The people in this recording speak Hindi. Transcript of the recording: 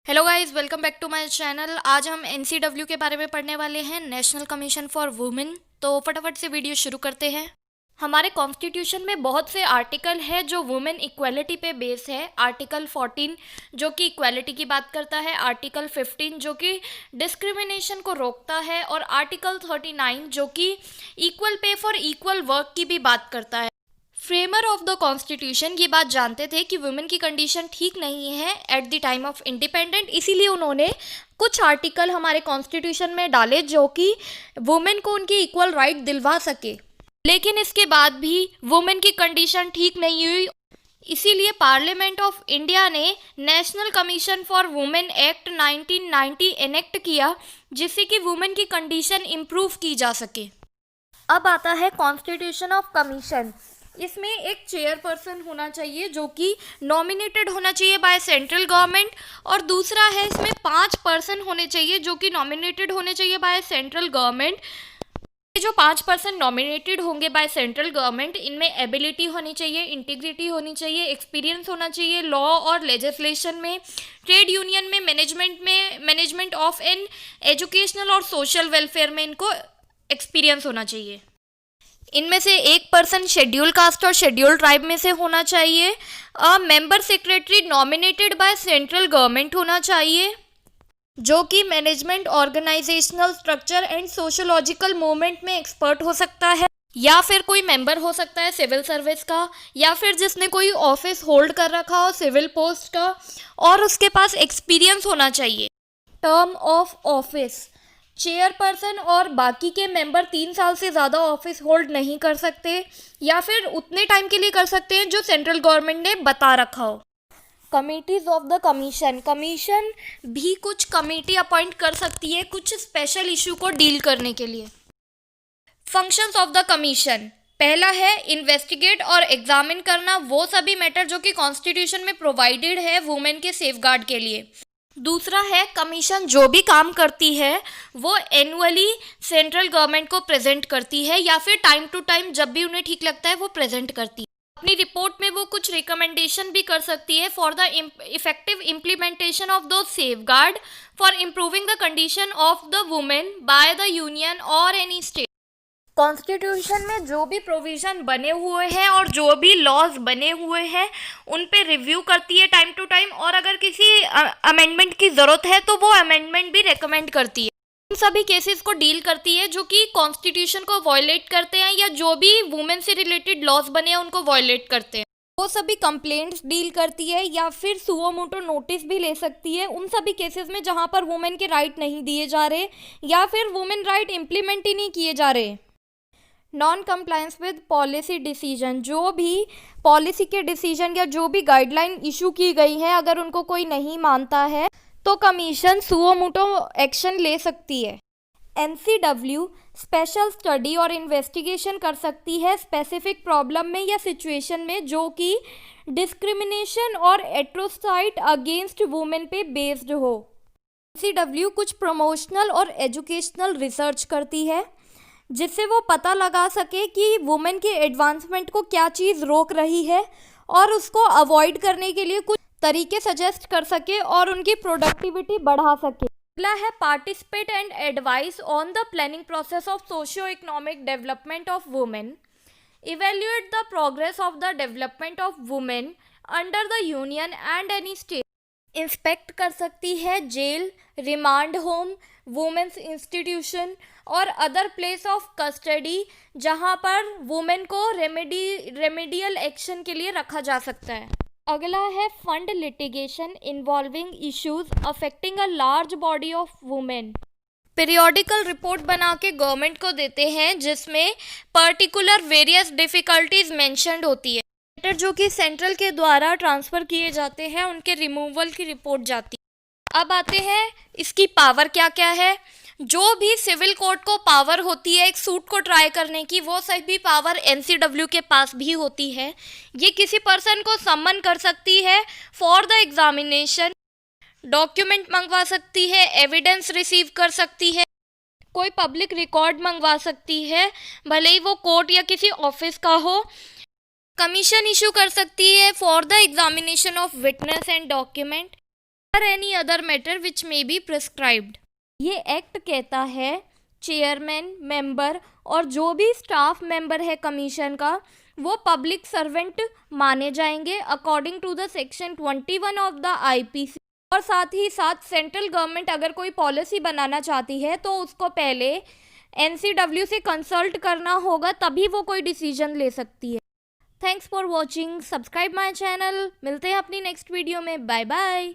Hello guys, welcome back to my channel. आज हम एनसीडब्ल्यू के बारे में पढ़ने वाले हैं, नेशनल कमीशन फॉर वुमेन। तो फटाफट से वीडियो शुरू करते हैं। हमारे कॉन्स्टिट्यूशन में बहुत से आर्टिकल है जो वुमेन इक्वालिटी पे बेस है। आर्टिकल 14 जो कि इक्वालिटी की बात करता है, आर्टिकल 15 जो कि डिस्क्रिमिनेशन को रोकता है, और आर्टिकल 39 जो कि equal pay for equal work की भी बात करता है। फ्रेमर ऑफ द कॉन्स्टिट्यूशन ये बात जानते थे कि वुमेन की कंडीशन ठीक नहीं है at the time of independent, इसीलिए उन्होंने कुछ आर्टिकल हमारे कॉन्स्टिट्यूशन में डाले जो कि वुमेन को उनकी इक्वल राइट दिलवा सके। लेकिन इसके बाद भी वुमेन की कंडीशन ठीक नहीं हुई, इसीलिए पार्लियामेंट ऑफ इंडिया ने national commission for women act 1990 enact किया, जिससे कि वुमेन की कंडीशन इम्प्रूव की जा सके। अब आता है कॉन्स्टिट्यूशन ऑफ कमीशन। इसमें एक चेयरपर्सन होना चाहिए जो कि नॉमिनेटेड होना चाहिए बाय सेंट्रल गवर्नमेंट, और दूसरा है इसमें 5 पर्सन होने चाहिए जो कि नॉमिनेटेड होने चाहिए बाय सेंट्रल गवर्नमेंट। जो 5 पर्सन नॉमिनेटेड होंगे बाय सेंट्रल गवर्नमेंट, इनमें एबिलिटी होनी चाहिए, इंटीग्रिटी होनी चाहिए, एक्सपीरियंस होना चाहिए लॉ और लेजिस्लेशन में, ट्रेड यूनियन में, मैनेजमेंट ऑफ एन एजुकेशनल और सोशल वेलफेयर में इनको एक्सपीरियंस होना चाहिए। इनमें से एक पर्सन शेड्यूल कास्ट और शेड्यूल ट्राइब में से होना चाहिए। Member secretary nominated by central government होना चाहिए जो कि management, organisational structure and sociological movement में एक्सपर्ट हो सकता है, या फिर कोई मेंबर हो सकता है सिविल सर्विस का, या फिर जिसने कोई ऑफिस होल्ड कर रखा हो सिविल पोस्ट का, और उसके पास एक्सपीरियंस होना चाहिए। टर्म ऑफ ऑफिस, चेयरपर्सन और बाकी के मेंबर 3 साल से ज़्यादा ऑफिस होल्ड नहीं कर सकते, या फिर उतने टाइम के लिए कर सकते हैं जो सेंट्रल गवर्नमेंट ने बता रखा हो। Committees of the commission, commission भी कुछ कमेटी अपॉइंट कर सकती है कुछ स्पेशल इशू को डील करने के लिए। फंक्शंस ऑफ द कमीशन, पहला है इन्वेस्टिगेट और एग्जामिन करना वो सभी मैटर जो कि कॉन्स्टिट्यूशन में प्रोवाइडेड है वुमेन के सेफगार्ड के लिए। दूसरा है कमीशन जो भी काम करती है वो एनुअली सेंट्रल गवर्नमेंट को प्रेजेंट करती है, या फिर टाइम टू टाइम जब भी उन्हें ठीक लगता है वो प्रेजेंट करती है। अपनी रिपोर्ट में वो कुछ रिकमेंडेशन भी कर सकती है for the effective implementation of दो safeguard for improving the condition of the women by the union और एनी स्टेट। कॉन्स्टिट्यूशन में जो भी प्रोविज़न बने हुए हैं और जो भी लॉज बने हुए हैं उन पे रिव्यू करती है टाइम टू टाइम, और अगर किसी अमेंडमेंट की ज़रूरत है तो वो अमेंडमेंट भी रेकमेंड करती है। उन सभी केसेस को डील करती है जो कि कॉन्स्टिट्यूशन को वायलेट करते हैं, या जो भी वुमेन से रिलेटेड लॉज बने हैं उनको वायलेट करते हैं। वो सभी कंप्लेंट्स डील करती है, या फिर सुओ मोटो नोटिस भी ले सकती है उन सभी केसेस में जहाँ पर वुमेन के राइट नहीं दिए जा रहे, या फिर वुमेन राइट इम्प्लीमेंट ही नहीं किए जा रहे। Non compliance with policy decision, जो भी पॉलिसी के डिसीजन या जो भी गाइडलाइन इशू की गई है अगर उनको कोई नहीं मानता है तो कमीशन सुओ मोटो एक्शन ले सकती है। एनसीडब्ल्यू स्पेशल स्टडी और इन्वेस्टिगेशन कर सकती है स्पेसिफिक प्रॉब्लम में या सिचुएशन में जो कि डिस्क्रिमिनेशन और एट्रोसाइड अगेंस्ट वुमेन पे बेस्ड हो। एनसीडब्ल्यू कुछ प्रमोशनल और एजुकेशनल रिसर्च करती है जिससे वो पता लगा सके कि वुमेन के एडवांसमेंट को क्या चीज़ रोक रही है, और उसको अवॉइड करने के लिए कुछ तरीके सजेस्ट कर सके और उनकी प्रोडक्टिविटी बढ़ा सके। अगला है participate and advice on the planning process of socio economic development of women, evaluate the progress of the development of women under the union and any state. Inspect कर सकती है jail, remand home, women's institution और अदर प्लेस ऑफ कस्टडी जहां पर वुमेन को रेमेडियल एक्शन के लिए रखा जा सकता है। अगला है fund litigation involving issues affecting a large body of women. Periodical report बना के गवर्नमेंट को देते हैं जिसमें पर्टिकुलर वेरियस डिफिकल्टीज मेंशन्ड होती है। मैटर जो कि सेंट्रल के द्वारा ट्रांसफ़र किए जाते हैं उनके रिमूवल की रिपोर्ट जाती है। अब आते हैं इसकी पावर क्या क्या है। जो भी सिविल कोर्ट को पावर होती है एक सूट को ट्राई करने की, वो सभी पावर एनसीडब्ल्यू के पास भी होती है। ये किसी पर्सन को सम्मन कर सकती है फॉर द एग्जामिनेशन, डॉक्यूमेंट मंगवा सकती है, एविडेंस रिसीव कर सकती है, कोई पब्लिक रिकॉर्ड मंगवा सकती है भले ही वो कोर्ट या किसी ऑफिस का हो। कमीशन इशू कर सकती है for the examination of witness and document. or any other matter which may be prescribed। ये एक्ट कहता है चेयरमैन, मेंबर और जो भी स्टाफ मेंबर है कमीशन का वो पब्लिक सर्वेंट माने जाएंगे according to the section 21 of the IPC. और साथ ही साथ सेंट्रल गवर्नमेंट अगर कोई पॉलिसी बनाना चाहती है तो उसको पहले एनसीडब्ल्यू से कंसल्ट करना होगा, तभी वो कोई डिसीजन ले सकती है। Thanks for watching, subscribe my channel. मिलते हैं अपनी नेक्स्ट वीडियो में। Bye bye.